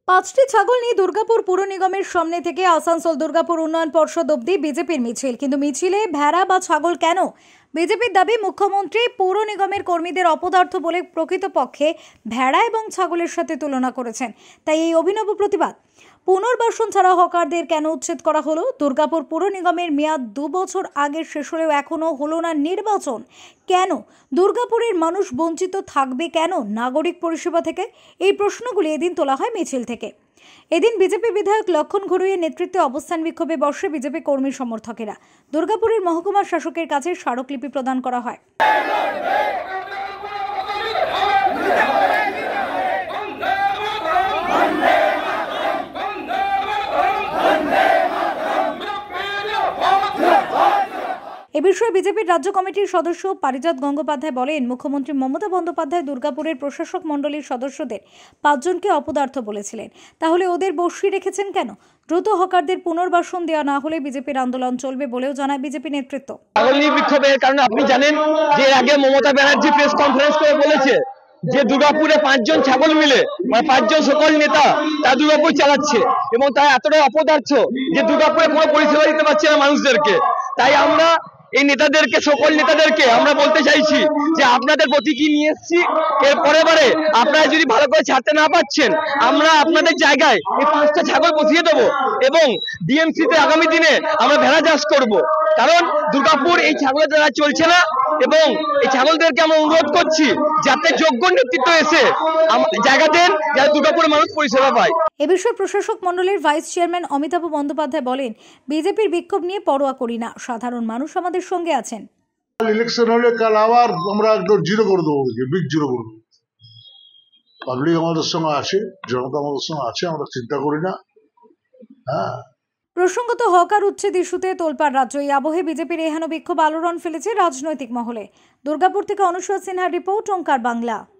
পাঁচটি ছাগল নিয়ে দুর্গাপুর পুর নিগমের সামনে থেকে আসানসোল দুর্গাপুর উন্নয়ন পর্ষদ অবধি বিজেপির মিছিল। কিন্তু মিছিলে ভেড়া বা ছাগল কেন? বিজেপির দাবি, মুখ্যমন্ত্রী পৌর নিগমের কর্মীদের অপদার্থ বলে প্রকৃতপক্ষে ভেড়া এবং ছাগলের সাথে তুলনা করেছেন। তাই এই অভিনব প্রতিবাদ। পুনর্বাসন ছাড়া হকারদের কেন উচ্ছেদ করা হলো? দুর্গাপুর পুর নিগমের মেয়াদ 2 বছর আগে শেষ হলেও এখনো হলো না নির্বাচন। কেন দুর্গাপুরের মানুষ বঞ্চিত থাকবে কেন নাগরিক পরিষেবা থেকে? এই প্রশ্নগুলি এদিন তোলা হয় মিছিল থেকে। এদিন বিজেপি বিধায়ক লক্ষণ ঘড়ুইয়ের নেতৃত্বে অবস্থান বিক্ষোভে বসে বিজেপি কর্মী সমর্থকেরা। দুর্গাপুরের মহকুমা শাসকের কাছে স্মারকলিপি প্রদান করা হয়। এ বিষয়ে বিজেপির রাজ্য কমিটির সদস্য পারিজাত গঙ্গোপাধ্যায় বলেন, মুখ্যমন্ত্রী মমতা বন্দ্যোপাধ্যায় দুর্গাপুরের প্রশাসক মণ্ডলীর সদস্যদের 5 জনকে অপদার্থ বলেছিলেন। তাহলে ওদের বসিয়ে রেখেছেন কেন? দ্রুত হকারদের পুনর্বাসন দেওয়া না হলে বিজেপির আন্দোলন চলবে বলেও জানায় বিজেপি নেতৃত্ব। বিক্ষোভের কারণে আপনি জানেন যে এর আগে মমতা ব্যানার্জি প্রেস কনফারেন্স করে বলেছে যে দুর্গাপুরে 5 জন ছাগল মিলে 5 জন সকল নেতা তা দুর্গাপুর চালাচ্ছে এবং তারা এতটাই অপদার্থ যে দুর্গাপুরে কোনো পরিষেবা দিতে পারছে না মানুষদেরকে। তাই আমরা এই নেতাদেরকে, সকল নেতাদেরকে আমরা বলতে চাইছি যে আপনাদের প্রতি কি নিয়ে এসেছি, এর পরেবারে আপনারা যদি ভালো করে ছাড়তে না পারছেন, আমরা আপনাদের জায়গায় এই 5টা ছাগল বসিয়ে দেবো এবং ডিএমসিতে আগামী দিনে আমরা ভেড়া চাষ করব। কারণ দুর্গাপুর এই ছাগলের দ্বারা চলছে না এবং এই ছাগলদেরকে আমরা অনুরোধ করছি যাতে যোগ্য নেতৃত্ব এসে জায়গা দেন, যাতে দুর্গাপুরের মানুষ পরিষেবা পায়। এ বিষয়ে প্রশাসক মণ্ডলের ভাইস চেয়ারম্যান অমিতাভ বন্দ্যোপাধ্যায় বলেন, বিজেপির বিক্ষোভ নিয়ে পরোয়া করি না, সাধারণ মানুষ আমাদের সঙ্গে আছেন। ইলেকশন হলে কাল আবার আমরা একদম জিরো করে দেবো, বিগ জিরো করে দেবো। পাবলিক আমাদের সঙ্গে আছে, জনতা আমাদের সঙ্গে আছে, আমরা চিন্তা করি না। হ্যাঁ, প্রসঙ্গত হকার উচ্ছেদ ইস্যুতে তোলপাড় রাজ্য। এই আবহে বিজেপির এহেন বিক্ষোভ আলোড়ন ফেলেছে রাজনৈতিক মহলে। দুর্গাপুর থেকে অনুসূয়া সিনহার রিপোর্ট, ওঙ্কার বাংলা।